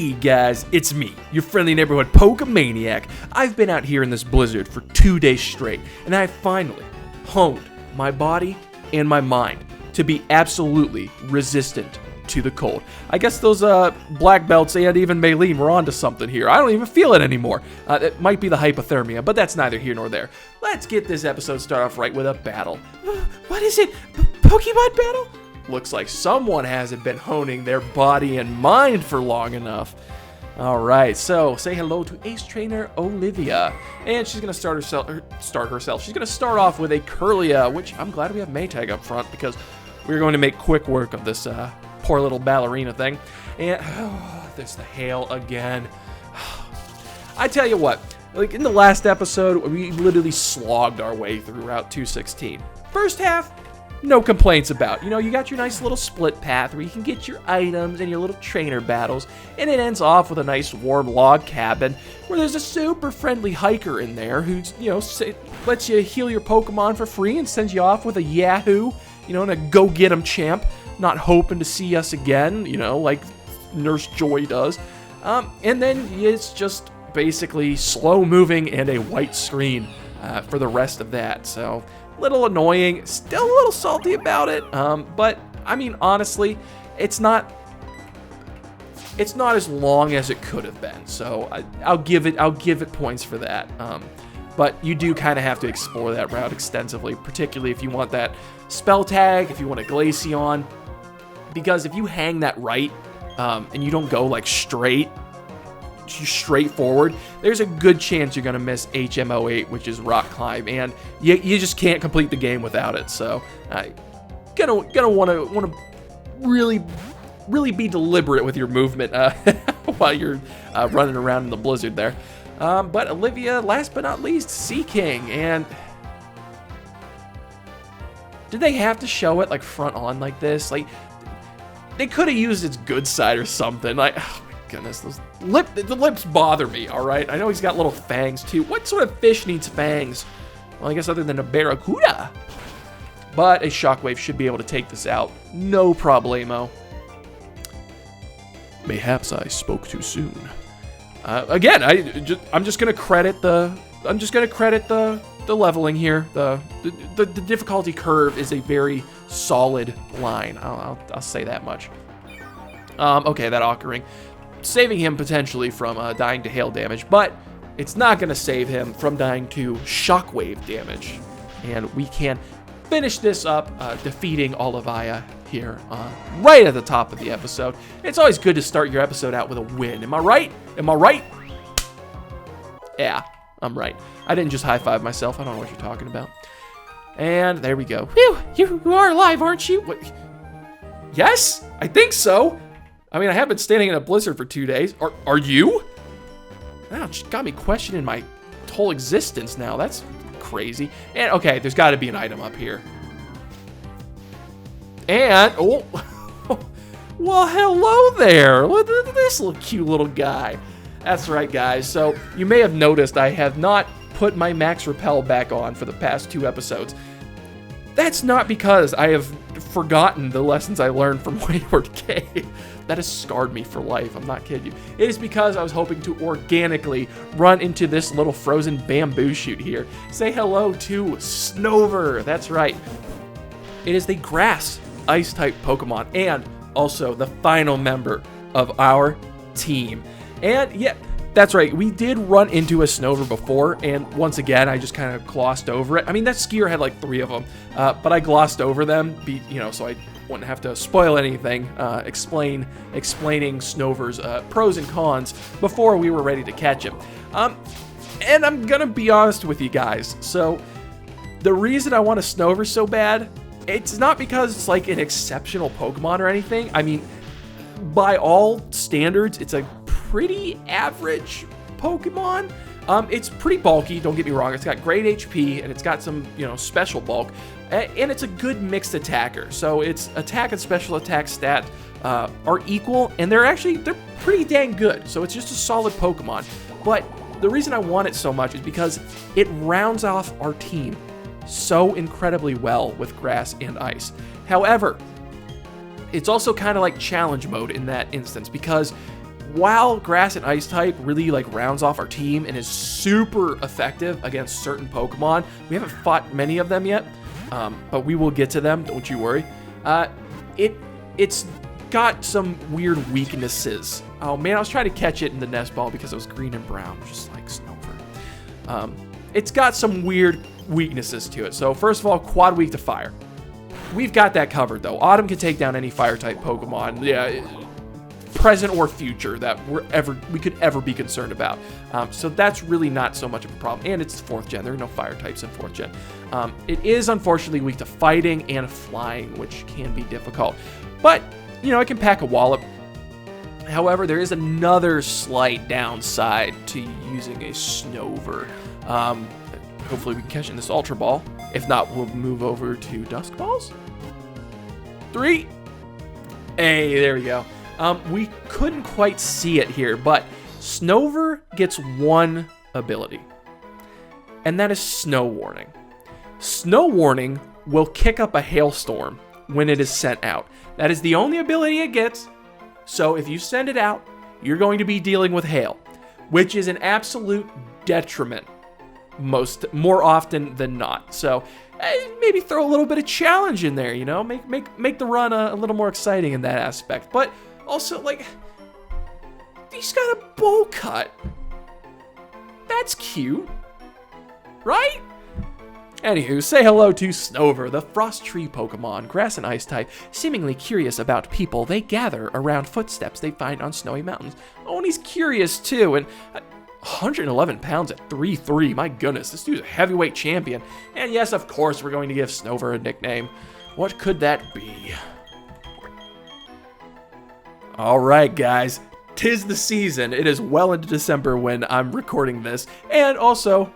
Hey guys, it's me, your friendly neighborhood Pokemaniac. I've been out here in this blizzard for 2 days straight, and I've finally honed my body and my mind to be absolutely resistant to the cold. I guess those black belts and even Maylene were onto something here. I don't even feel it anymore. It might be the hypothermia, but that's neither here nor there. Let's get this episode started off right with a battle. What is it? Pokemon battle? Looks like someone hasn't been honing their body and mind for long enough. Alright, so say hello to Ace Trainer Olivia. And she's going to start herself. She's going to start off with a Curlia, which I'm glad we have Maytag up front because we're going to make quick work of this poor little ballerina thing. And there's the hail again. I tell you what, like in the last episode, we literally slogged our way through Route 216. First half, no complaints about. You know, you got your nice little split path where you can get your items and your little trainer battles, and it ends off with a nice warm log cabin where there's a super friendly hiker in there who's, you know, lets you heal your Pokemon for free and sends you off with a Yahoo, you know, and a go get 'em champ, not hoping to see us again, you know, like Nurse Joy does. And then it's just basically slow moving and a white screen for the rest of that. So little annoying, still a little salty about it, but I mean honestly, it's not as long as it could have been, so I'll give it points for that. But you do kind of have to explore that route extensively, particularly if you want that spell tag, if you want a Glaceon, because if you hang that right and you don't go like straight forward, there's a good chance you're going to miss HM08, which is rock climb, and you just can't complete the game without it. So gonna want to really be deliberate with your movement while you're running around in the blizzard there. But Olivia, last but not least, Sea King. And did they have to show it like front on like this? Like they could have used its good side or something. Like, oh my goodness, the lips bother me, all right? I know he's got little fangs too. What sort of fish needs fangs? Well, I guess other than a barracuda. But a Shockwave should be able to take this out. No problemo. Mayhaps I spoke too soon. Again, I'm just gonna credit the leveling here. The difficulty curve is a very solid line. I'll say that much. Okay, that Ockering, saving him potentially from dying to hail damage, but it's not going to save him from dying to shockwave damage. And we can finish this up, defeating Olivia here right at the top of the episode. It's always good to start your episode out with a win. Am I right? Am I right? Yeah, I'm right. I didn't just high-five myself. I don't know what you're talking about. And there we go. Phew, you are alive, aren't you? What? Yes, I think so. I mean, I have been standing in a blizzard for 2 days. Are you? Ouch, got me questioning my whole existence now. That's crazy. And okay, there's got to be an item up here. And oh, well, hello there. Look at this little cute little guy. That's right, guys. So you may have noticed I have not put my Max Repel back on for the past 2 episodes. That's not because I have forgotten the lessons I learned from Wayward Cave. That has scarred me for life. I'm not kidding you. It is because I was hoping to organically run into this little frozen bamboo shoot here. Say hello to Snover. That's right. It is the grass ice-type Pokemon and also the final member of our team. And yeah, that's right. We did run into a Snover before, and once again, I just kind of glossed over it. I mean, that skier had like 3 of them, but I glossed over them, so I wouldn't have to spoil anything, explaining Snover's pros and cons before we were ready to catch him. And I'm gonna be honest with you guys. So the reason I want a Snover so bad, it's not because it's like an exceptional Pokemon or anything. I mean, by all standards, it's a pretty average Pokemon. It's pretty bulky, don't get me wrong. It's got great HP and it's got some, special bulk, and it's a good mixed attacker. So its attack and special attack stat are equal, and they're pretty dang good. So it's just a solid Pokemon. But the reason I want it so much is because it rounds off our team so incredibly well with grass and ice. However, it's also kind of like challenge mode in that instance, because while Grass and Ice type really like rounds off our team and is super effective against certain Pokemon, we haven't fought many of them yet, but we will get to them, don't you worry. It's got some weird weaknesses. Oh man, I was trying to catch it in the nest ball because it was green and brown, just like Snover. It's got some weird weaknesses to it. So first of all, quad weak to fire. We've got that covered though. Autumn can take down any fire type Pokemon, yeah, present or future, that we could ever be concerned about. So that's really not so much of a problem. And it's 4th gen. There are no fire types in 4th gen. It is unfortunately weak to fighting and flying, which can be difficult. But, you know, it can pack a wallop. However, there is another slight downside to using a Snover. Hopefully we can catch it in this Ultra Ball. If not, we'll move over to Dusk Balls. 3. Hey, there we go. We couldn't quite see it here, but Snover gets one ability, and that is Snow Warning. Snow Warning will kick up a hailstorm when it is sent out. That is the only ability it gets, so if you send it out, you're going to be dealing with hail, which is an absolute detriment more often than not. So maybe throw a little bit of challenge in there, you know, make the run a little more exciting in that aspect. But also, like, he's got a bowl cut. That's cute, right? Anywho, say hello to Snover, the Frost Tree Pokemon, Grass and Ice type, seemingly curious about people. They gather around footsteps they find on snowy mountains. Oh, and he's curious too, and 111 pounds at 3'3", my goodness, this dude's a heavyweight champion. And yes, of course, we're going to give Snover a nickname. What could that be? Alright guys, 'tis the season. It is well into December when I'm recording this, and also,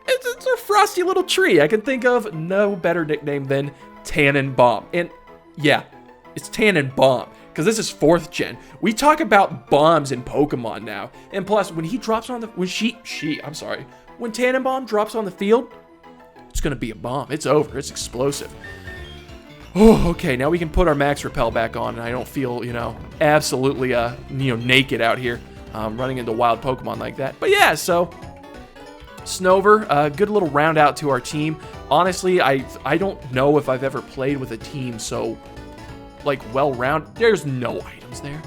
it's a frosty little tree. I can think of no better nickname than Tannenbaum. And yeah, it's Tannenbaum, because this is 4th gen. We talk about bombs in Pokemon now. And plus, when he drops on the, when Tannenbaum drops on the field, it's gonna be a bomb. It's over, it's explosive. Oh, okay, now we can put our Max Repel back on, and I don't feel, you know, absolutely, naked out here, running into wild Pokemon like that. But yeah, so Snover, good little round out to our team. Honestly, I don't know if I've ever played with a team so, like, well-rounded. There's no items there.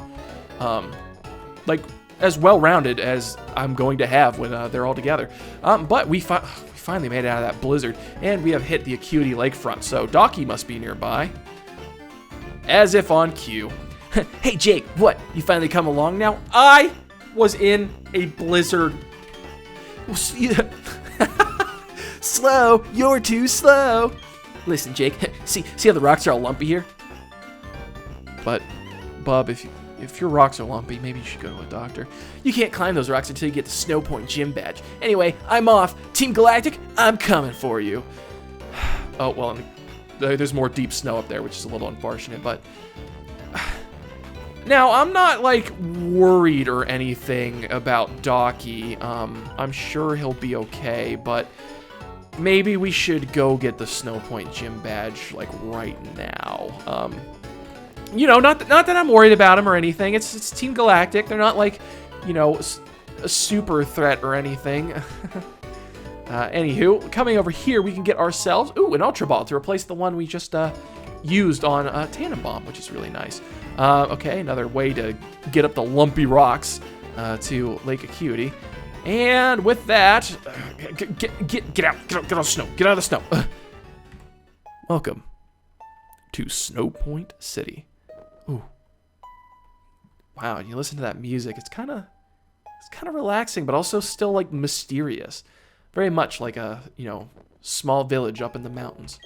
Like, as well-rounded as I'm going to have when they're all together. But we finally made it out of that blizzard, and we have hit the Acuity Lakefront, so Docky must be nearby. As if on cue. Hey Jake, what? You finally come along now? I was in a blizzard. Slow, you're too slow. Listen, Jake, see how the rocks are all lumpy here? But, Bub, if your rocks are lumpy, maybe you should go to a doctor. You can't climb those rocks until you get the Snowpoint Gym badge. Anyway, I'm off. Team Galactic, I'm coming for you. Oh, well, there's more deep snow up there, which is a little unfortunate, but... Now, I'm not, like, worried or anything about Docky. I'm sure he'll be okay, but maybe we should go get the Snowpoint Gym badge, like, right now. You know, not that I'm worried about him or anything. It's Team Galactic. They're not, like, you know, a super threat or anything. Anywho, coming over here, we can get ourselves, an Ultra Ball to replace the one we just used on Tannenbaum, which is really nice. Okay, another way to get up the lumpy rocks to Lake Acuity. And with that, get out of the snow. Get out of the snow. Welcome to Snowpoint City. Ooh. Wow, and you listen to that music, it's kind of relaxing, but also still, like, mysterious. Very much like a, you know, small village up in the mountains.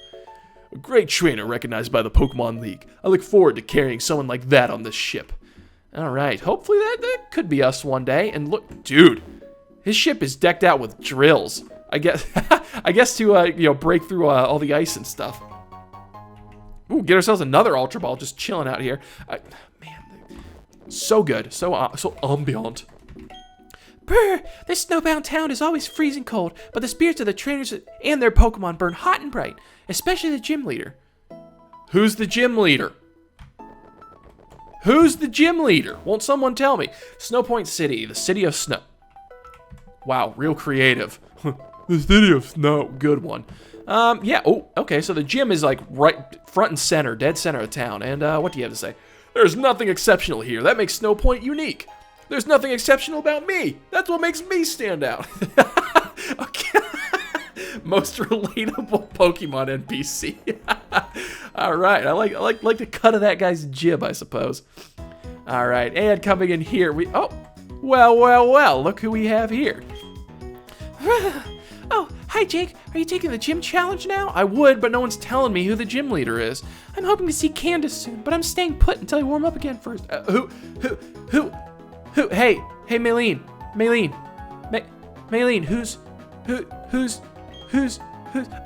A great trainer recognized by the Pokemon League. I look forward to carrying someone like that on this ship. Alright, hopefully that could be us one day. And look, dude, his ship is decked out with drills. I guess to, break through all the ice and stuff. Ooh, get ourselves another Ultra Ball just chilling out here. Man, so good, so ambient. Brr, this snowbound town is always freezing cold, but the spirits of the trainers and their Pokemon burn hot and bright, especially the gym leader. Who's the gym leader? Who's the gym leader? Won't someone tell me? Snowpoint City, the city of snow. Wow, real creative. The city of snow. Good one. Yeah. Oh, okay. So the gym is like right front and center, dead center of town. And what do you have to say? There's nothing exceptional here. That makes Snowpoint unique. There's nothing exceptional about me. That's what makes me stand out. Okay. Most relatable Pokemon NPC. All right. I like the cut of that guy's jib, I suppose. All right. And coming in here, well. Look who we have here. Oh, hi, Jake. Are you taking the gym challenge now? I would, but no one's telling me who the gym leader is. I'm hoping to see Candice soon, but I'm staying put until I warm up again first. Who? Hey, Maylene. Maylene, who's?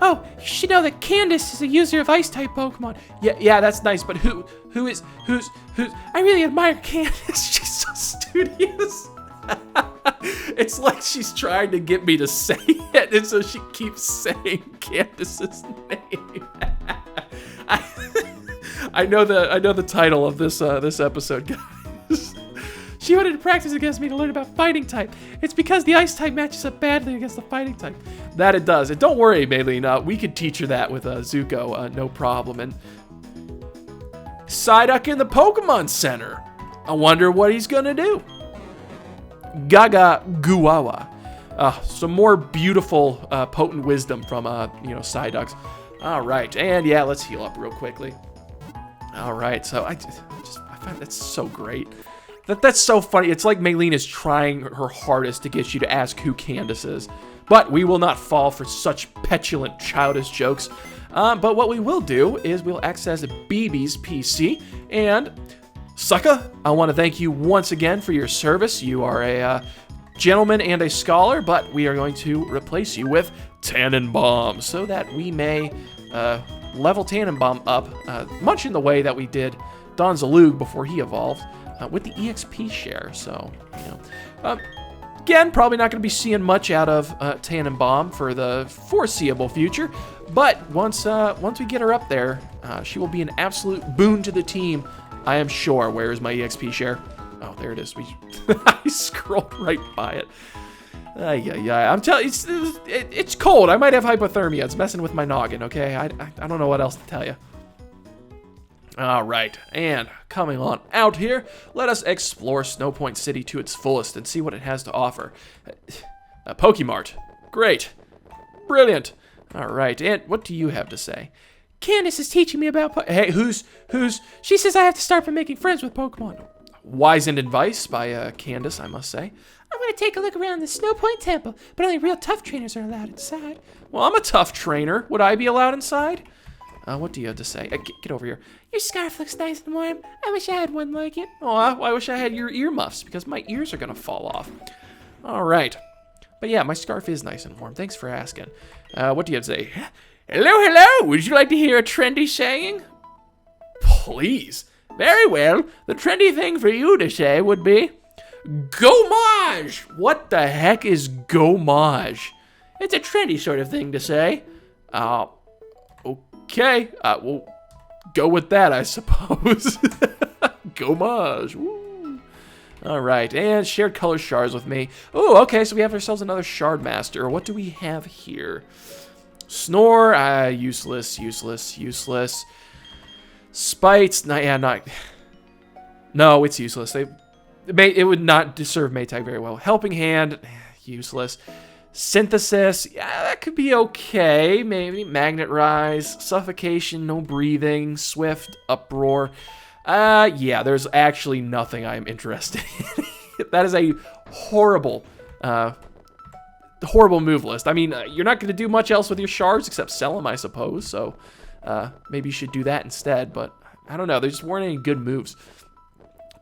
Oh, you should know that Candice is a user of Ice-type Pokemon. Yeah, that's nice, but who's? I really admire Candice. She's so studious. It's like she's trying to get me to say it, and so she keeps saying Candice's name. I know the title of this episode, guys. She wanted to practice against me to learn about fighting type. It's because the ice type matches up badly against the fighting type. That it does. And don't worry, Maylene. We could teach her that with Zuko, no problem. And Psyduck in the Pokemon Center. I wonder what he's gonna do. Gaga Guawa. Some more beautiful, potent wisdom from, Psyducks. All right, and yeah, let's heal up real quickly. All right, so I find that's so great. That's so funny. It's like Maylene is trying her hardest to get you to ask who Candice is. But we will not fall for such petulant, childish jokes. But what we will do is we'll access BB's PC. And, Sucka, I want to thank you once again for your service. You are a gentleman and a scholar, but we are going to replace you with Tannenbaum so that we may level Tannenbaum up, much in the way that we did Donzalug before he evolved. With the EXP share, so, again, probably not going to be seeing much out of Tannenbaum for the foreseeable future, but once we get her up there, she will be an absolute boon to the team, I am sure. Where is my EXP share? Oh, there it is. I scrolled right by it. I'm telling you, it's cold. I might have hypothermia. It's messing with my noggin, okay? I don't know what else to tell you. All right, and coming on out here, let us explore Snowpoint City to its fullest and see what it has to offer. Pokemart. Great. Brilliant. All right, and what do you have to say? Candice is teaching me about Hey, who's? She says I have to start by making friends with Pokemon. Wizened advice by Candice, I must say. I'm going to take a look around the Snowpoint Temple, but only real tough trainers are allowed inside. Well, I'm a tough trainer. Would I be allowed inside? What do you have to say? Get over here. Your scarf looks nice and warm. I wish I had one like it. Oh, I wish I had your earmuffs because my ears are going to fall off. All right. But yeah, my scarf is nice and warm. Thanks for asking. What do you have to say? Hello. Would you like to hear a trendy saying? Please. Very well. The trendy thing for you to say would be, Gomage! What the heck is Gomage? It's a trendy sort of thing to say. Okay, we'll go with that, I suppose. Gomage. Woo. All right, and shared color shards with me. Oh, okay, so we have ourselves another shard master. What do we have here? Snore, useless. Spites, no, it's useless. It would not serve Maytag very well. Helping Hand, useless. Synthesis, yeah, that could be okay. Maybe Magnet Rise, Suffocation, no breathing, Swift, Uproar. Yeah, there's actually nothing I'm interested in. That is a horrible move list. I mean, you're not going to do much else with your shards except sell them, I suppose. So maybe you should do that instead. But I don't know. There just weren't any good moves.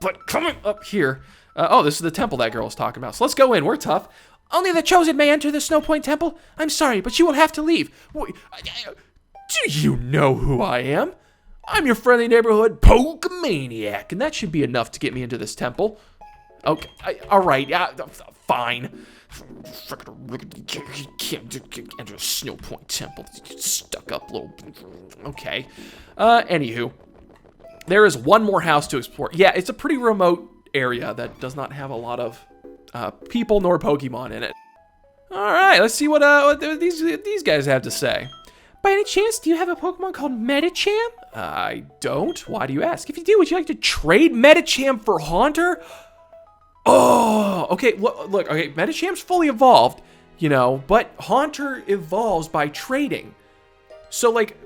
But coming up here, oh, this is the temple that girl was talking about. So let's go in. We're tough. Only the chosen may enter the Snowpoint Temple. I'm sorry, but you will have to leave. Do you know who I am? I'm your friendly neighborhood Pokemaniac, and that should be enough to get me into this temple. Okay, all right, fine. Can't enter a Snowpoint Temple. Stuck up little. Okay. Anywho, there is one more house to explore. Yeah, it's a pretty remote area that does not have a lot of people nor Pokemon in it. All right, let's see what these guys have to say. By any chance, do you have a Pokemon called Medicham? I don't. Why do you ask? If you do, would you like to trade Medicham for Haunter? Oh, okay. Look, okay, Medicham's fully evolved, you know, but Haunter evolves by trading. So, like,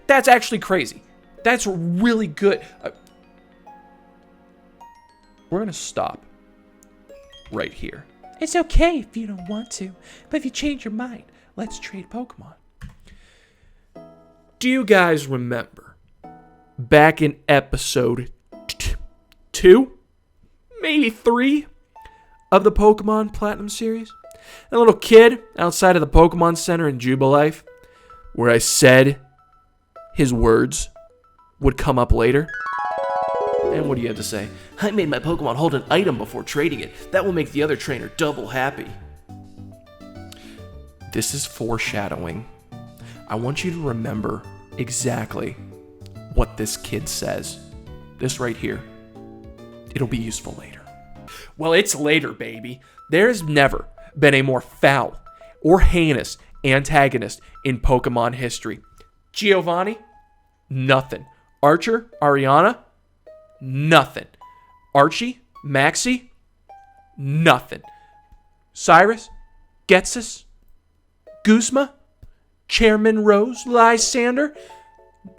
that's actually crazy. That's really good. We're going to stop right here. It's okay if you don't want to, but if you change your mind, let's trade Pokemon. Do you guys remember back in episode 2, maybe 3 of the Pokemon Platinum series? A little kid outside of the Pokemon Center in Jubilife, where I said his words would come up later. And what do you have to say? I made my Pokemon hold an item before trading it. That will make the other trainer double happy. This is foreshadowing. I want you to remember exactly what this kid says. This right here. It'll be useful later. Well, it's later, baby. There's never been a more foul or heinous antagonist in Pokemon history. Giovanni? Nothing. Archer? Ariana? Nothing. Archie? Maxie? Nothing. Cyrus? Getsus? Guzma? Chairman Rose? Lysander?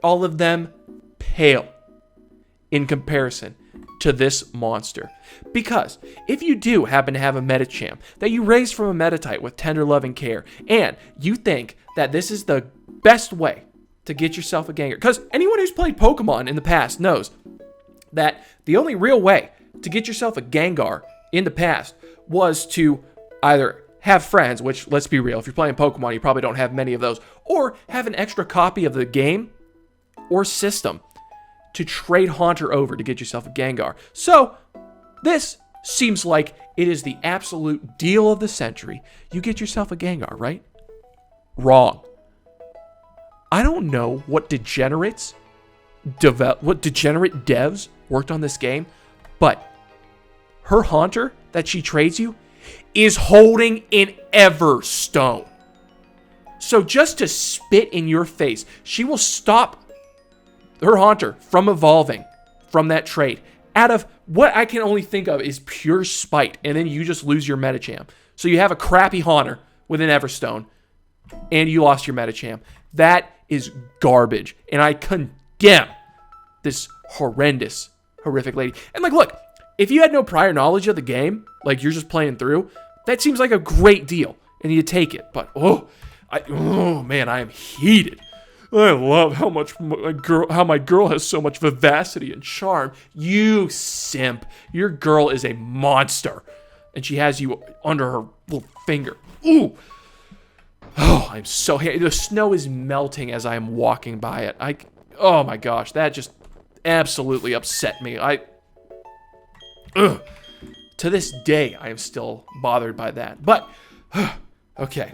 All of them pale in comparison to this monster. Because if you do happen to have a Medicham that you raised from a Meditite with tender love and care, and you think that this is the best way to get yourself a Gengar, because anyone who's played Pokemon in the past knows that the only real way to get yourself a Gengar in the past was to either have friends, which, let's be real, if you're playing Pokemon, you probably don't have many of those, or have an extra copy of the game or system to trade Haunter over to get yourself a Gengar. So, this seems like it is the absolute deal of the century. You get yourself a Gengar, right? Wrong. I don't know what degenerate devs worked on this game, but her Haunter that she trades you is holding an Everstone. So just to spit in your face, she will stop her Haunter from evolving from that trade out of what I can only think of is pure spite, and then you just lose your Medicham. So you have a crappy Haunter with an Everstone, and you lost your Medicham. That is garbage, and I condemn this horrendous, horrific lady. And like, look, if you had no prior knowledge of the game, like you're just playing through, that seems like a great deal, and you take it. But man, I am heated. I love how my girl has so much vivacity and charm. You simp, your girl is a monster, and she has you under her little finger. Ooh. Oh, I'm so happy. The snow is melting as I am walking by it. Oh my gosh, that just absolutely upset me. To this day, I am still bothered by that. But, okay.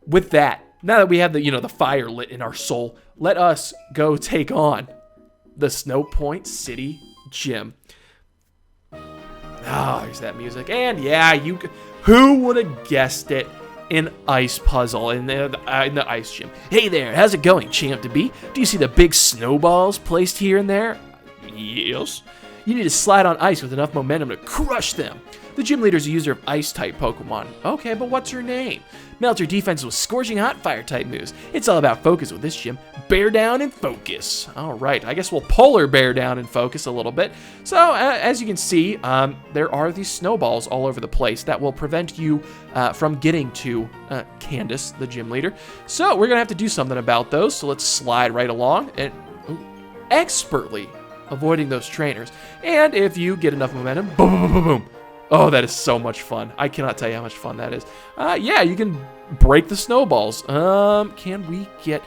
With that, now that we have the fire lit in our soul, let us go take on the Snowpoint City Gym. There's that music. And yeah, who would have guessed it? An ice puzzle in the ice gym. Hey there, how's it going, champ to be? Do you see the big snowballs placed here and there? Yes. You need to slide on ice with enough momentum to crush them. The gym leader is a user of Ice-type Pokemon. Okay, but what's her name? Melt her defense with scorching hot Fire-type moves. It's all about focus with this gym. Bear down and focus. All right, I guess we'll polar bear down and focus a little bit. So, as you can see, there are these snowballs all over the place that will prevent you from getting to Candice, the gym leader. So, we're going to have to do something about those. So, let's slide right along and expertly avoiding those trainers. And if you get enough momentum, boom, boom, boom, boom, boom. Oh, that is so much fun. I cannot tell you how much fun that is. Yeah, you can break the snowballs. Can we get...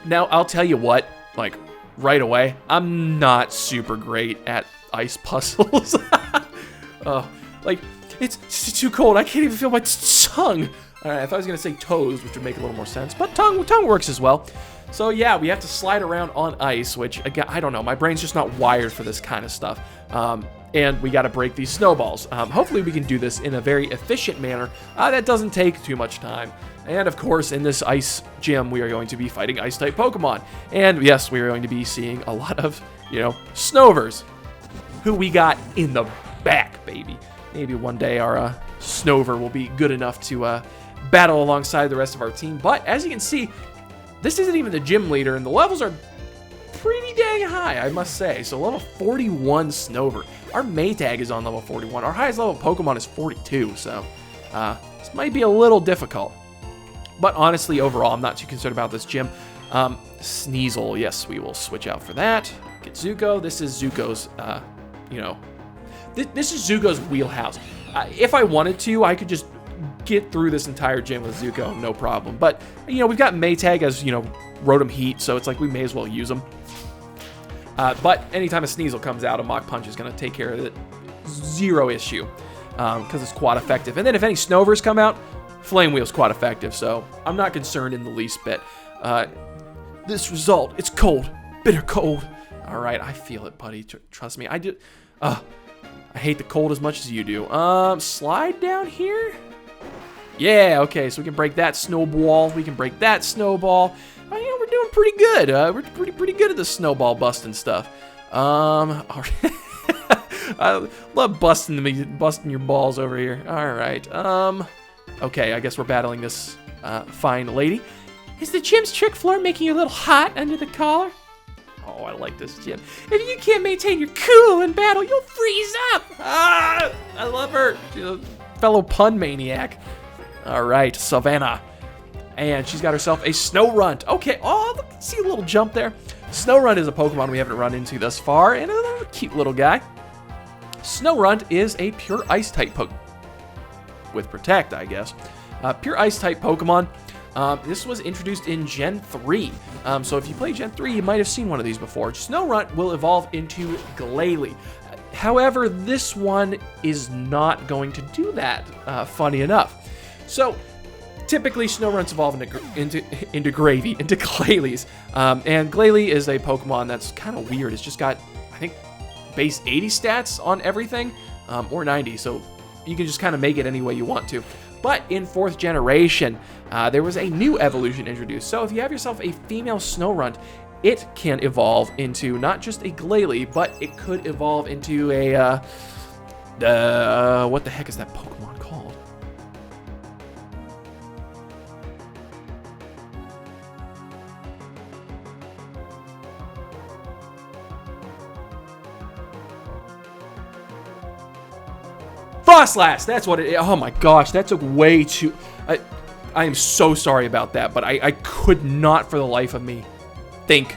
Now, I'll tell you what, like, right away, I'm not super great at ice puzzles. Like, it's too cold. I can't even feel my tongue. All right, I thought I was going to say toes, which would make a little more sense, but tongue works as well. So yeah, we have to slide around on ice, which, again, I don't know. My brain's just not wired for this kind of stuff. And we got to break these snowballs. Hopefully we can do this in a very efficient manner that doesn't take too much time. And of course, in this ice gym, we are going to be fighting ice-type Pokemon. And yes, we are going to be seeing a lot of, Snovers, who we got in the back, baby. Maybe one day our Snover will be good enough to battle alongside the rest of our team. But as you can see, this isn't even the gym leader, and the levels are pretty dang high, I must say. So level 41 Snover. Our Maytag is on level 41. Our highest level Pokemon is 42, so this might be a little difficult. But honestly, overall, I'm not too concerned about this gym. Sneasel, yes, we will switch out for that. Get Zuko. This is Zuko's, this is Zuko's wheelhouse. If I wanted to, I could just get through this entire gym with Zuko, no problem. But, we've got Maytag as, Rotom Heat, so it's like we may as well use them. But anytime a Sneasel comes out, a Mach Punch is going to take care of it. Zero issue, because it's quad effective. And then if any Snovers come out, Flame Wheel's quad effective, so I'm not concerned in the least bit. This result, it's cold, bitter cold. All right, I feel it, buddy. Trust me, I do. I hate the cold as much as you do. Slide down here? Yeah, okay, so we can break that snowball. We can break that snowball. We're doing pretty good. We're pretty good at the snowball busting stuff. All right. I love busting your balls over here. All right. Okay, I guess we're battling this fine lady. Is the gym's trick floor making you a little hot under the collar? Oh, I like this gym. If you can't maintain your cool in battle, you'll freeze up. Ah, I love her. She's a fellow pun maniac. All right, Savannah. And she's got herself a Snorunt. Okay, oh, look, see a little jump there? Snorunt is a Pokemon we haven't run into thus far, and a cute little guy. Snorunt is a pure Ice-type Pokemon. With Protect, I guess. Pure Ice-type Pokemon. This was introduced in Gen 3. So if you play Gen 3, you might have seen one of these before. Snorunt will evolve into Glalie. However, this one is not going to do that, funny enough. So, typically, Snowrunts evolve into Glalies. And Glalie is a Pokemon that's kind of weird. It's just got, I think, base 80 stats on everything, or 90, so you can just kind of make it any way you want to. But in 4th generation, there was a new evolution introduced. So if you have yourself a female Snorunt, it can evolve into not just a Glalie, but it could evolve into a, what the heck is that Pokemon called? Frostlass, that's what it is. Oh my gosh, that took way too... I am so sorry about that, but I could not for the life of me think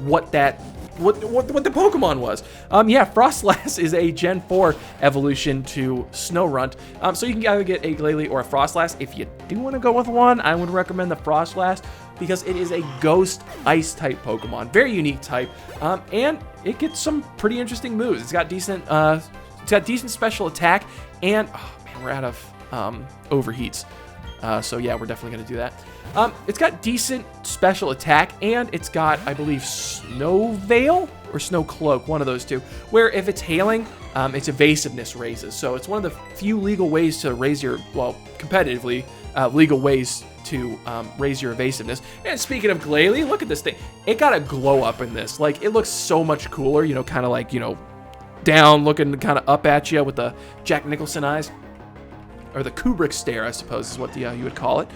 what the Pokemon was. Yeah, Frostlass is a Gen 4 evolution to Snorunt. So you can either get a Glalie or a Frostlass. If you do want to go with one, I would recommend the Frostlass because it is a ghost ice type Pokemon. Very unique type. And it gets some pretty interesting moves. It's got decent special attack, and oh man, we're out of overheats. So yeah, we're definitely gonna do that. It's got decent special attack, and it's got, I believe, Snow Veil or Snow Cloak, one of those two, where if it's hailing, its evasiveness raises. So it's one of the few legal ways to raise your, well, competitively, legal ways to raise your evasiveness. And speaking of Glalie, look at this thing. It got a glow up in this. Like, it looks so much cooler, you know, kind of like, you know, down looking kind of up at you with the Jack Nicholson eyes. Or the Kubrick stare, I suppose, is what you would call it.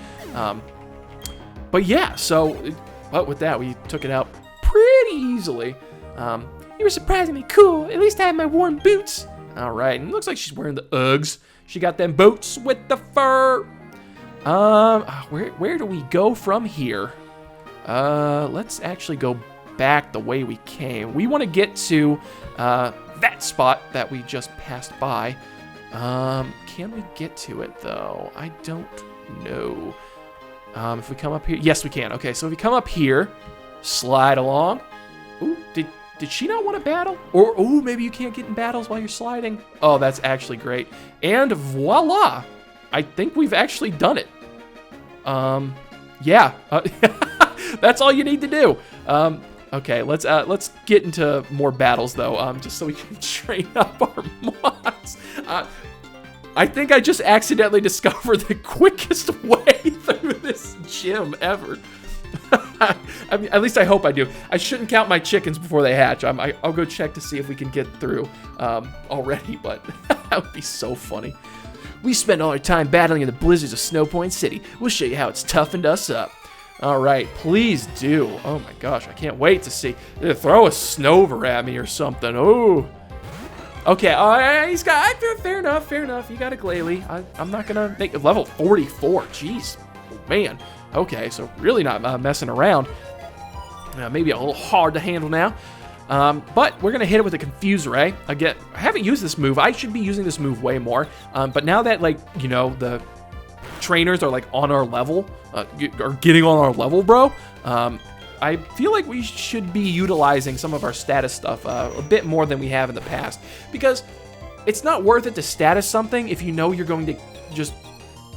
But yeah, but with that, we took it out pretty easily. You were surprisingly cool. At least I have my warm boots. All right, and it looks like she's wearing the Uggs. She got them boots with the fur. Where do we go from here? Let's actually go back the way we came. We want to get to that spot that we just passed by. Can we get to it though? I don't know. If we come up here, yes we can. Okay, so if we come up here, slide along. Ooh, did she not want to battle? Or ooh, maybe you can't get in battles while you're sliding. Oh, that's actually great. And voila! I think we've actually done it. Yeah. That's all you need to do. Okay, let's get into more battles though, just so we can train up our mods. I think I just accidentally discovered the quickest way through this gym ever. I mean, at least I hope I do. I shouldn't count my chickens before they hatch. I'll go check to see if we can get through already, but that would be so funny. We spend all our time battling in the blizzards of Snowpoint City. We'll show you how it's toughened us up. All right, please do. Oh my gosh, I can't wait to see. Throw a snover at me or something. Oh. Okay, he's got, fair enough. You got a Glalie. I'm not gonna make level 44. Jeez, man. Okay, so really not messing around. Maybe a little hard to handle now. But we're gonna hit it with a Confuse Ray. Again, I haven't used this move. I should be using this move way more. But now that, like, you know, the trainers are like on our level, or getting on our level, bro, I feel like we should be utilizing some of our status stuff a bit more than we have in the past, because it's not worth it to status something if you know you're going to just,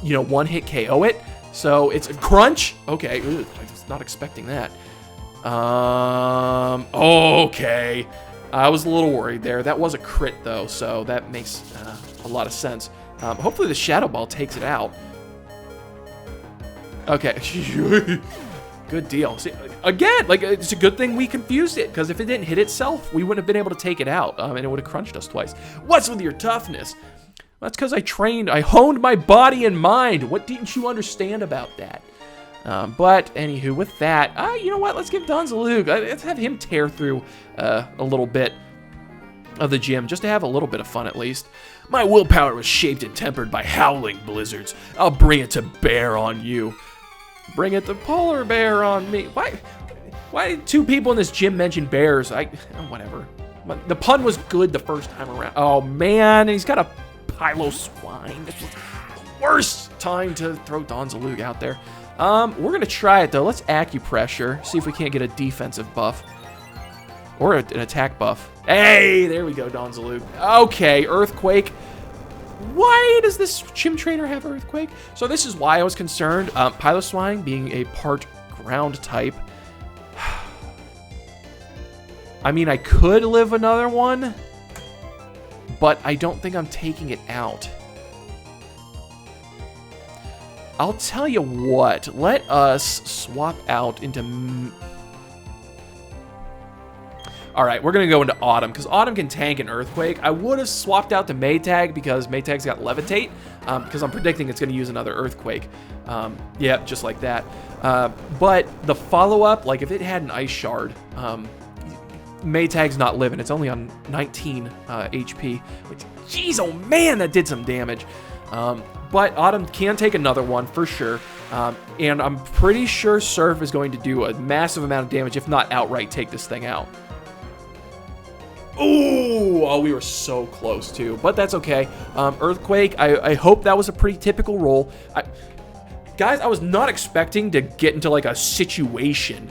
you know, one-hit KO it. So it's a crunch. Okay, ugh, I was not expecting that. Okay. I was a little worried there. That was a crit though, so that makes a lot of sense. Hopefully the Shadow Ball takes it out. Okay. Good deal. See, again, like, it's a good thing we confused it, because if it didn't hit itself, we wouldn't have been able to take it out, and it would have crunched us twice. What's with your toughness? Well, that's because I honed my body and mind. What didn't you understand about that? But anywho, with that, you know what? Let's give Donzalug. Let's have him tear through a little bit of the gym, just to have a little bit of fun at least. My willpower was shaped and tempered by howling blizzards. I'll bring it to bear on you. Bring it to polar bear on me. Why did two people in this gym mention bears? Whatever. The pun was good the first time around. Oh man, he's got a Pilo Swine. This was the worst time to throw Donzalug out there. We're gonna try it though. Let's acupressure. See if we can't get a defensive buff. Or an attack buff. Hey, there we go, Donzalug. Okay, Earthquake. Why does this gym trainer have Earthquake? So this is why I was concerned. Piloswine being a part ground type. I mean, I could live another one, but I don't think I'm taking it out. I'll tell you what. Let us swap out into... Alright, we're going to go into Autumn, because Autumn can tank an Earthquake. I would have swapped out to Maytag, because Maytag's got Levitate, because I'm predicting it's going to use another Earthquake. Yeah, just like that. But the follow-up, like if it had an Ice Shard, Maytag's not living. It's only on 19 HP, which, jeez, oh man, that did some damage. But Autumn can take another one for sure. And I'm pretty sure Surf is going to do a massive amount of damage, if not outright take this thing out. Ooh, oh, we were so close too, but that's okay. Earthquake, I hope that was a pretty typical roll. Guys, I was not expecting to get into like a situation,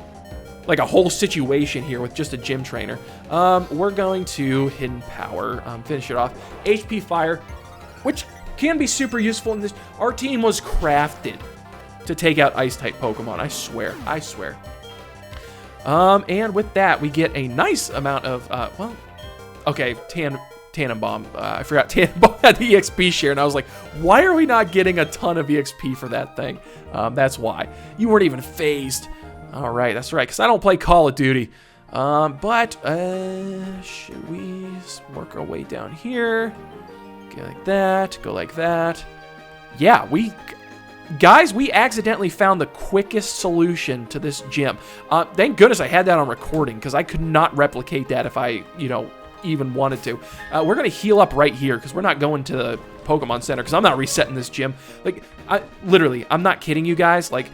like a whole situation here with just a gym trainer. We're going to Hidden Power, finish it off. HP Fire, which can be super useful in this. Our team was crafted to take out Ice-type Pokemon, I swear, I swear. And with that, we get a nice amount of, well, okay, Tannenbaum. I forgot Tannenbaum had the EXP share, and I was like, why are we not getting a ton of EXP for that thing? That's why. You weren't even phased. All right, that's right, because I don't play Call of Duty. But should we work our way down here? Go like that, go like that. Yeah, guys, we accidentally found the quickest solution to this gym. Thank goodness I had that on recording, because I could not replicate that if I, you know, even wanted to. We're going to heal up right here, because we're not going to the Pokemon Center, because I'm not resetting this gym. Like, literally, I'm not kidding you guys. Like,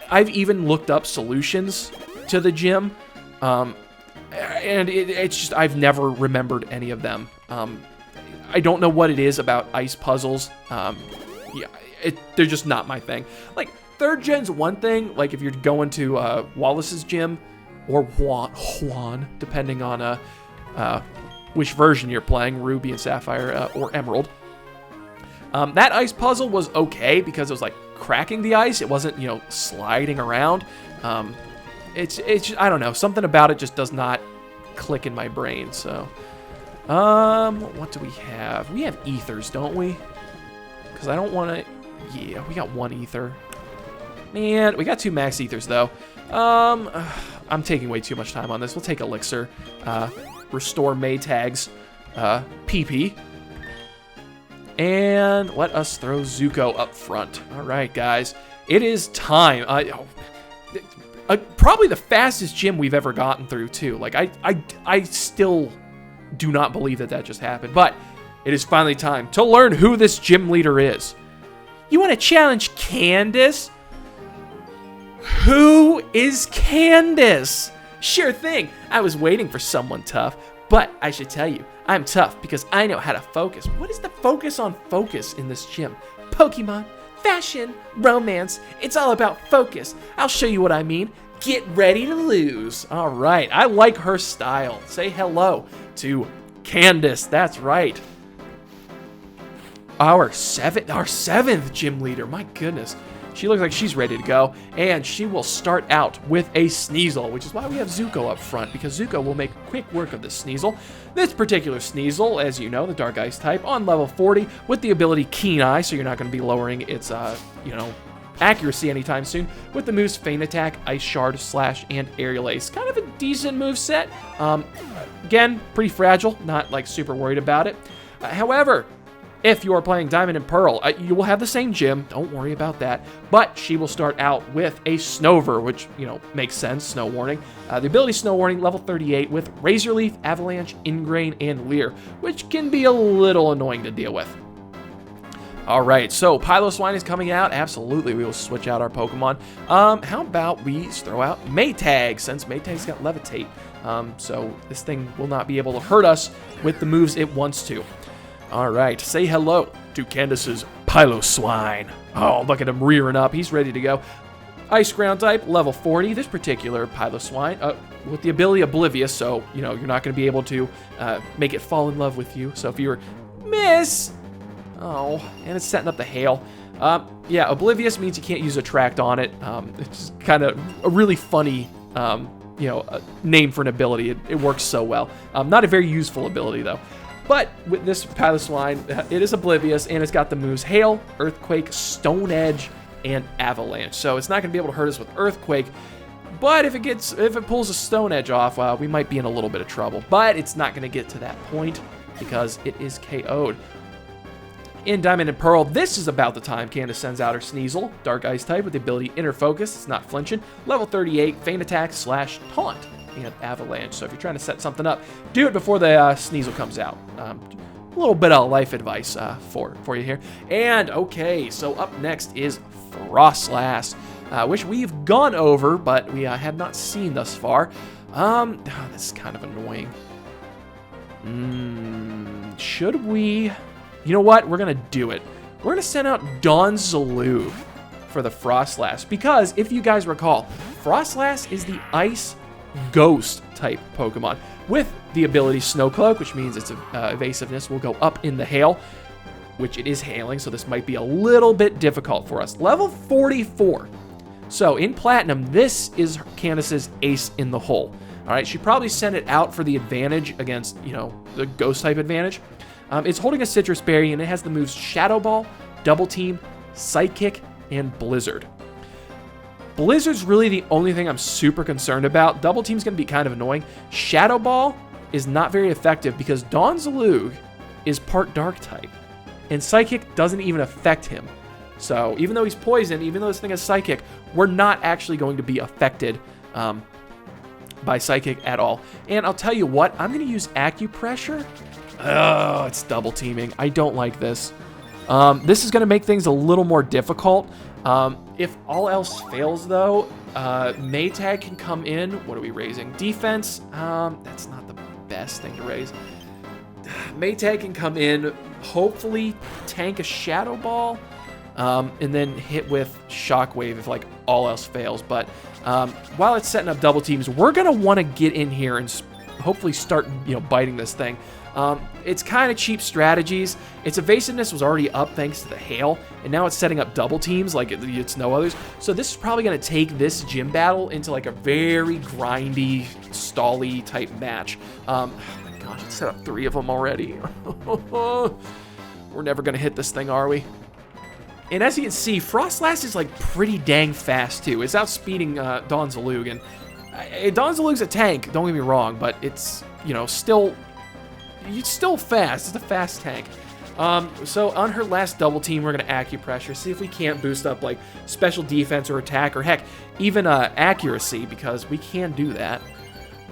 I've even looked up solutions to the gym, and it's just, I've never remembered any of them. I don't know what it is about ice puzzles. Yeah, they're just not my thing. Like, 3rd gen's one thing, like if you're going to Wallace's gym, or Juan, depending on which version you're playing, Ruby and Sapphire or Emerald. That ice puzzle was okay, because it was like cracking the ice. It wasn't, you know, sliding around. It's I don't know. Something about it just does not click in my brain. So, what do we have? We have ethers, don't we? Because I don't want to... Yeah, we got 1 ether. Man, we got 2 max ethers, though. I'm taking way too much time on this. We'll take elixir. Restore Maytag's PP. And let us throw Zuko up front. All right, guys. It is time. Probably the fastest gym we've ever gotten through, too. Like, I still do not believe that just happened. But it is finally time to learn who this gym leader is. You want to challenge Candice? Who is Candice? Sure thing. I was waiting for someone tough. But I should tell you, I'm tough because I know how to focus. What is the focus on focus in this gym? Pokemon, fashion, romance. It's all about focus. I'll show you what I mean. Get ready to lose. All right. I like her style. Say hello to Candice. That's right. Our seventh gym leader. My goodness. She looks like she's ready to go, and she will start out with a Sneasel, which is why we have Zuko up front, because Zuko will make quick work of this Sneasel. This particular Sneasel, as you know, the Dark Ice type, on level 40, with the ability Keen Eye, so you're not going to be lowering its, accuracy anytime soon, with the moves Feint Attack, Ice Shard, Slash, and Aerial Ace. Kind of a decent move set. Again, pretty fragile, not, like, super worried about it. However, if you are playing Diamond and Pearl, you will have the same gym. Don't worry about that. But she will start out with a Snover, which, you know, makes sense. Snow Warning. The ability Snow Warning, level 38, with Razor Leaf, Avalanche, Ingrain, and Leer, which can be a little annoying to deal with. All right, so Piloswine is coming out. Absolutely, we will switch out our Pokemon. How about we throw out Maytag, since Maytag's got Levitate. So this thing will not be able to hurt us with the moves it wants to. All right, say hello to Candice's Piloswine. Oh, look at him rearing up. He's ready to go. Ice Ground type, level 40. This particular Piloswine, with the ability Oblivious, so, you know, you're not going to be able to make it fall in love with you. So if you're miss... Oh, and it's setting up the hail. Yeah, Oblivious means you can't use Attract on it. It's kind of a really funny, name for an ability. It works so well. Not a very useful ability, though. But with this Piloswine, it is Oblivious, and it's got the moves Hail, Earthquake, Stone Edge, and Avalanche. So it's not going to be able to hurt us with Earthquake. But if it pulls a Stone Edge off, we might be in a little bit of trouble. But it's not going to get to that point because it is KO'd. In Diamond and Pearl, this is about the time Candice sends out her Sneasel, Dark Ice type, with the ability Inner Focus. It's not flinching. Level 38, Feint Attack, Slash, Taunt, and Avalanche. So if you're trying to set something up, do it before the Sneasel comes out. A little bit of life advice for you here. And, okay, so up next is Frostlass, which we've gone over, but we have not seen thus far. This is kind of annoying. Should we... You know what? We're going to do it. We're going to send out Donzaloo for the Frostlass, because if you guys recall, Frostlass is the Ice Ghost type Pokemon with the ability Snow Cloak, which means its evasiveness will go up in the hail, which it is hailing, so this might be a little bit difficult for us. Level 44. So in Platinum, this is Candice's ace in the hole. All right, she probably sent it out for the advantage against, the Ghost type advantage. It's holding a Citrus Berry, and it has the moves Shadow Ball, Double Team, Psychic, and Blizzard. Blizzard's really the only thing I'm super concerned about. Double Team's going to be kind of annoying. Shadow Ball is not very effective because Donzaloo is part Dark type, and Psychic doesn't even affect him. So even though he's poison, even though this thing is Psychic, we're not actually going to be affected by Psychic at all. And I'll tell you what, I'm going to use Acupressure. Oh, it's double teaming. I don't like this. This is going to make things a little more difficult. If all else fails, though, Maytag can come in. What are we raising? Defense. That's not the best thing to raise. Maytag can come in, hopefully tank a Shadow Ball, and then hit with Shockwave if, like, all else fails. But while it's setting up double teams, we're going to want to get in here and hopefully start, biting this thing. It's kind of cheap strategies. Its evasiveness was already up thanks to the hail, and now it's setting up double teams like it's no others. So this is probably going to take this gym battle into like a very grindy, stally type match. Oh my gosh, it set up 3 of them already. We're never going to hit this thing, are we? And as you can see, Frostlass is like pretty dang fast too. It's outspeeding Donzalug, and Donzalug's a tank, don't get me wrong, but it's, still fast. It's a fast tank. So on her last double team, we're going to acupressure, see if we can't boost up like special defense or attack, or heck, even accuracy, because we can do that.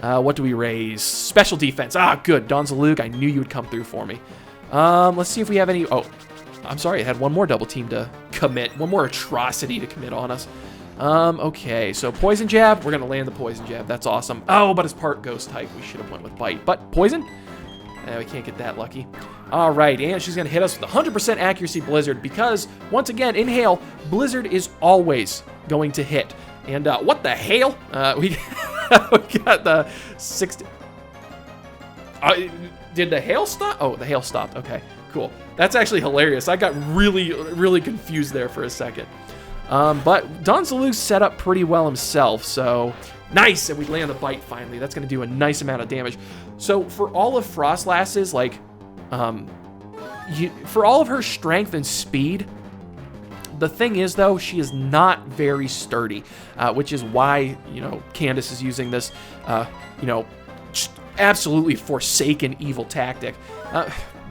What do we raise? Special defense. Ah, good. Donzalug, I knew you would come through for me. Let's see if we have any... Oh, I'm sorry, I had one more double team to commit. One more atrocity to commit on us. Okay, so poison jab. We're going to land the poison jab. That's awesome. Oh, but it's part ghost type. We should have went with bite. But poison? We can't get that lucky. All right, and she's going to hit us with 100% accuracy blizzard because, once again, in hail, blizzard is always going to hit. And what the hail? We got the 60... did the hail stop? Oh, the hail stopped. Okay, cool. That's actually hilarious. I got really, really confused there for a second. But Donzalug set up pretty well himself, so nice. And we land the bite finally. That's going to do a nice amount of damage. So for all of Frostlass's, like, for all of her strength and speed, the thing is, though, she is not very sturdy, which is why, Candice is using this, just absolutely forsaken evil tactic.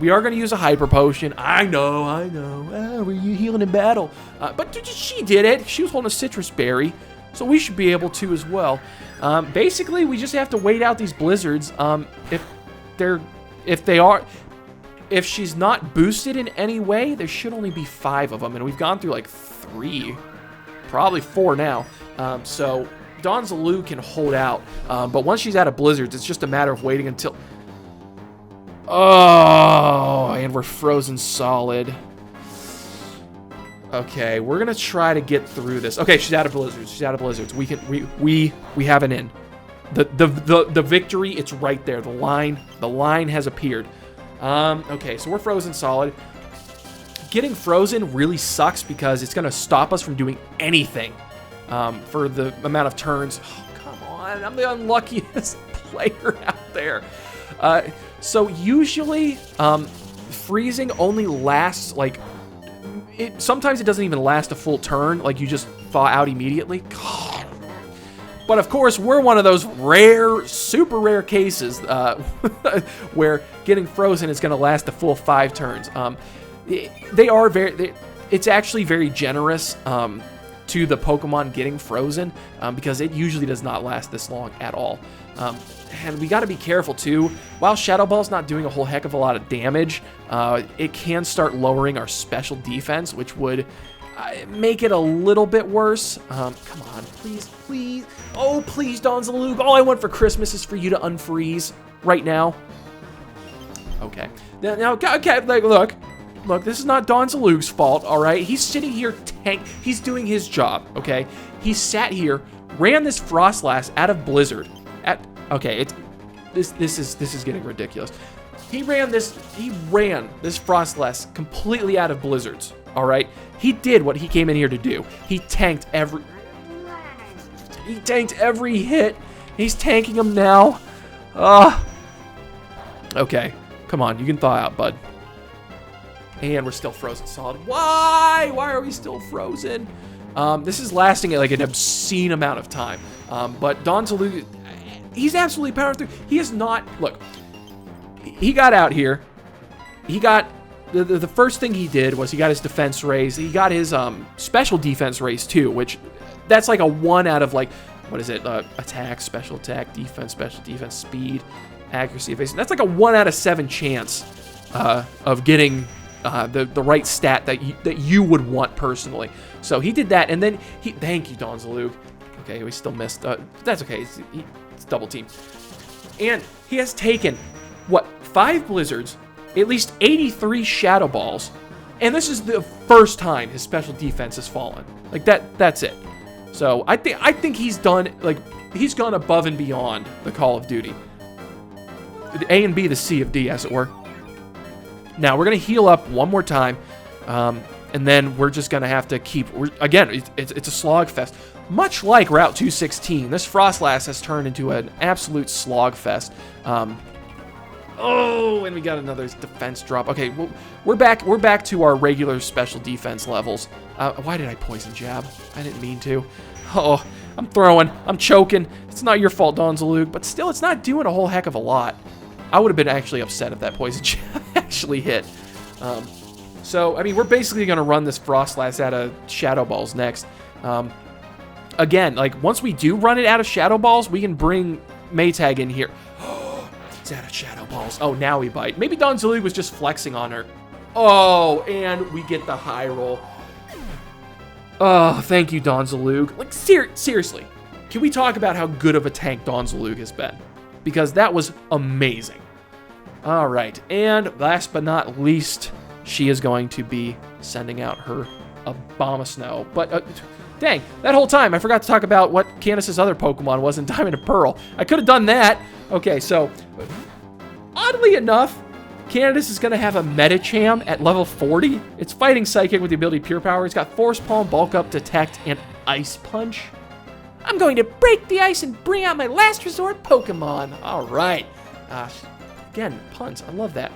We are going to use a hyper potion. I know. Were you healing in battle? But she did it. She was holding a citrus berry, so we should be able to as well. Basically, we just have to wait out these blizzards. If she's not boosted in any way, there should only be 5 of them, and we've gone through like 3, probably 4 now. So Donzalug can hold out, but once she's out of blizzards, it's just a matter of waiting until... Oh, and we're frozen solid. Okay, we're gonna try to get through this. Okay, she's out of blizzards. We have an in. The victory, it's right there. The line has appeared. Okay, so we're frozen solid. Getting frozen really sucks because it's gonna stop us from doing anything for the amount of turns. Oh, come on, I'm the unluckiest player out there. So usually, freezing only lasts, like, sometimes it doesn't even last a full turn, like you just thaw out immediately. God. But of course, we're one of those rare, super rare cases where getting frozen is going to last a full 5 turns. It's actually very generous to the Pokemon getting frozen because it usually does not last this long at all. And we got to be careful too. While Shadow Ball's not doing a whole heck of a lot of damage, it can start lowering our special defense, which would make it a little bit worse. Come on, please. Oh, please, Donzalug. All I want for Christmas is for you to unfreeze right now. Okay. Now, okay, like, look, this is not Donzalug's fault, all right? He's sitting here he's doing his job, okay? He sat here, ran this Frostlass out of Blizzard. Okay, this is getting ridiculous. He ran this Frostlass completely out of blizzards. All right, he did what he came in here to do. He tanked every hit. He's tanking them now. Okay, come on, you can thaw out, bud. And we're still frozen solid. Why are we still frozen? This is lasting at like an obscene amount of time. But Donzalug, he's absolutely powering through. He is not... Look, he got out here. He got... The first thing he did was he got his defense raise. He got his special defense raise too, which... That's like a 1 out of like... What is it? Attack, special attack, defense, special defense, speed, accuracy, evasion. That's like a 1 out of 7 chance of getting the right stat that you would want personally. So he did that, and then he... Thank you, Donzalug. Okay, we still missed. That's okay. It's double team. And he has taken, what, 5 blizzards, at least 83 shadow balls, and this is the first time his special defense has fallen. Like that's it. So I think he's done, like, he's gone above and beyond the Call of Duty. the A and B, the C of D, as it were. Now, we're going to heal up one more time, and then we're just going to have to keep... Again, it's a slog fest. Much like Route 216, this Frostlass has turned into an absolute slog fest. Oh, and we got another defense drop. Okay, well, we're back to our regular special defense levels. Why did I poison jab? I didn't mean to. Oh, I'm choking. It's not your fault, Donzalug, but still, it's not doing a whole heck of a lot. I would have been actually upset if that poison jab actually hit. So, I mean, we're basically going to run this Frostlass out of Shadow Balls next. Again, like, once we do run it out of Shadow Balls, we can bring Maytag in here. He's out of Shadow Balls. Oh, now we bite. Maybe Donzalug was just flexing on her. Oh, and we get the high roll. Oh, thank you, Donzalug. Like, seriously, can we talk about how good of a tank Donzalug has been? Because that was amazing. All right, and last but not least, she is going to be sending out her Abomasnow. But, dang, that whole time I forgot to talk about what Candice's other Pokemon was in Diamond and Pearl. I could have done that. Okay, so, oddly enough, Candice is going to have a Medicham at level 40. It's fighting Psychic with the ability Pure Power. It's got Force Palm, Bulk Up, Detect, and Ice Punch. I'm going to break the ice and bring out my last resort Pokemon. All right. Again, puns. I love that.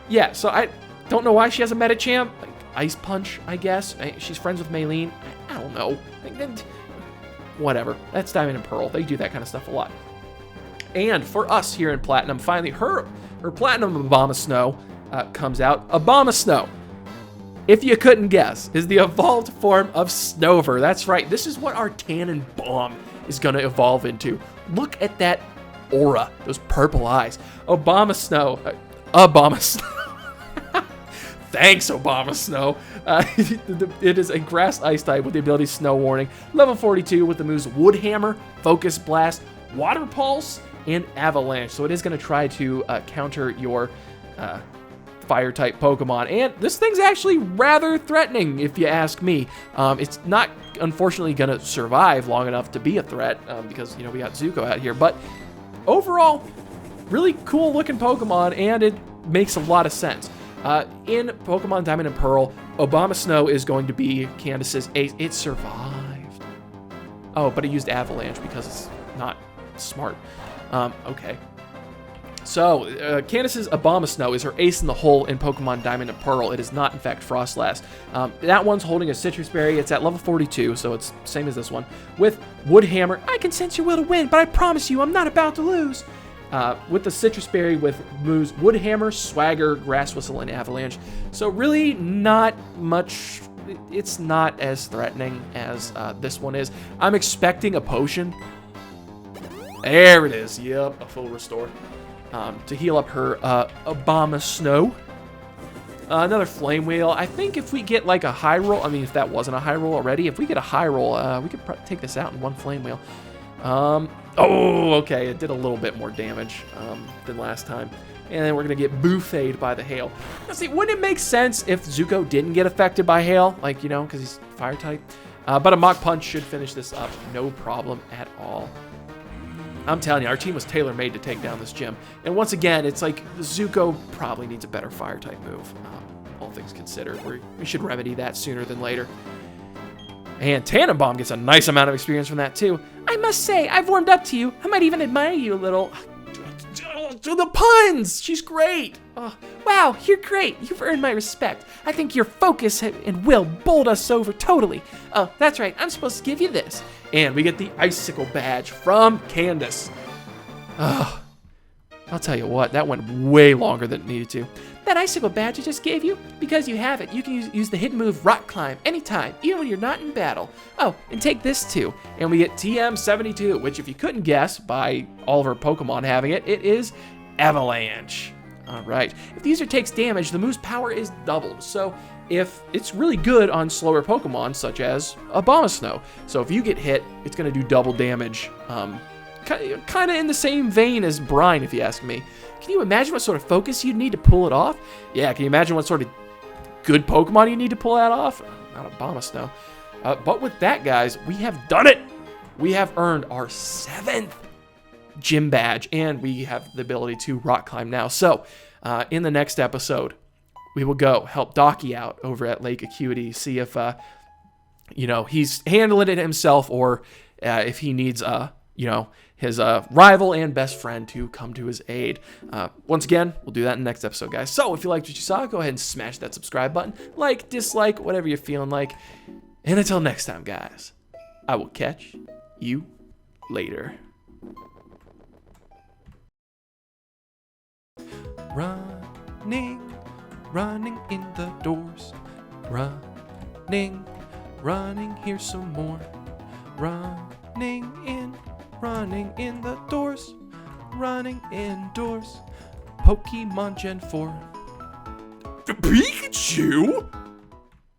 Yeah, so I don't know why she has a Medicham. Like, Ice Punch, I guess. She's friends with Maylene. I don't know. Whatever. That's Diamond and Pearl. They do that kind of stuff a lot. And for us here in Platinum, finally, her Platinum Abomasnow comes out. Abomasnow, if you couldn't guess, is the evolved form of Snover. That's right. This is what our Cannon Bomb is going to evolve into. Look at that aura, those purple eyes. Abomasnow. Thanks, Abomasnow. It is a grass ice type with the ability Snow Warning. Level 42 with the moves Wood Hammer, Focus Blast, Water Pulse, and Avalanche. So it is going to try to counter your fire type Pokemon. And this thing's actually rather threatening, if you ask me. It's not, unfortunately, going to survive long enough to be a threat because, you know, we got Zuko out here. But overall, really cool looking Pokemon, and it makes a lot of sense. In Pokemon Diamond and Pearl, Abomasnow is going to be Candice's ace. It survived. Oh, but it used Avalanche because it's not smart. Okay. So, Candice's Abomasnow is her ace in the hole in Pokemon Diamond and Pearl. It is not, in fact, Frostlass. That one's holding a Citrus Berry. It's at level 42, so it's the same as this one. With Wood Hammer, I can sense your will to win, but I promise you I'm not about to lose. With the Citrus Berry with moves Wood Hammer, Swagger, Grass Whistle, and Avalanche. So really not much. It's not as threatening as this one is. I'm expecting a potion. There it is. Yep, a full restore. To heal up her Abomasnow. Another Flame Wheel. I think if we get like a high roll, I mean, if that wasn't a high roll already, if we get a high roll, we could take this out in one Flame Wheel. Oh, okay, it did a little bit more damage than last time. And then we're going to get buffeted by the hail. Now, see, wouldn't it make sense if Zuko didn't get affected by hail? Like, you know, because he's fire type. But a Mach Punch should finish this up. No problem at all. I'm telling you, our team was tailor-made to take down this gym. And once again, it's like Zuko probably needs a better fire type move. All things considered, we should remedy that sooner than later. And Tannenbaum gets a nice amount of experience from that too. I must say, I've warmed up to you. I might even admire you a little. The puns! She's great! Oh, wow, you're great. You've earned my respect. I think your focus and will bowled us over totally. Oh, that's right, I'm supposed to give you this. And we get the Icicle Badge from Candice. Oh, I'll tell you what, that went way longer than it needed to. That Icicle Badge I just gave you, because you have it, you can use the hidden move Rock Climb anytime, even when you're not in battle. Oh, and take this too. And we get TM72, which if you couldn't guess by all of our Pokemon having it, it is Avalanche. All right. If the user takes damage, the move's power is doubled. So if it's really good on slower Pokemon, such as Abomasnow. So if you get hit, it's going to do double damage. Kind of in the same vein as Brine, if you ask me. Can you imagine what sort of focus you'd need to pull it off? Yeah, can you imagine what sort of good Pokemon you need to pull that off? Not Abomasnow. But with that, guys, we have done it. We have earned our 7th gym badge, and we have the ability to rock climb now. So in the next episode, we will go help Docky out over at Lake Acuity, see if he's handling it himself, or if he needs his rival and best friend to come to his aid. Once again, we'll do that in the next episode, guys. So if you liked what you saw, go ahead and smash that subscribe button. Like, dislike, whatever you're feeling like. And until next time, guys, I will catch you later. Running in the doors. Running, here's some more. Running in the doors. Running indoors. Pokemon Gen 4. Pikachu?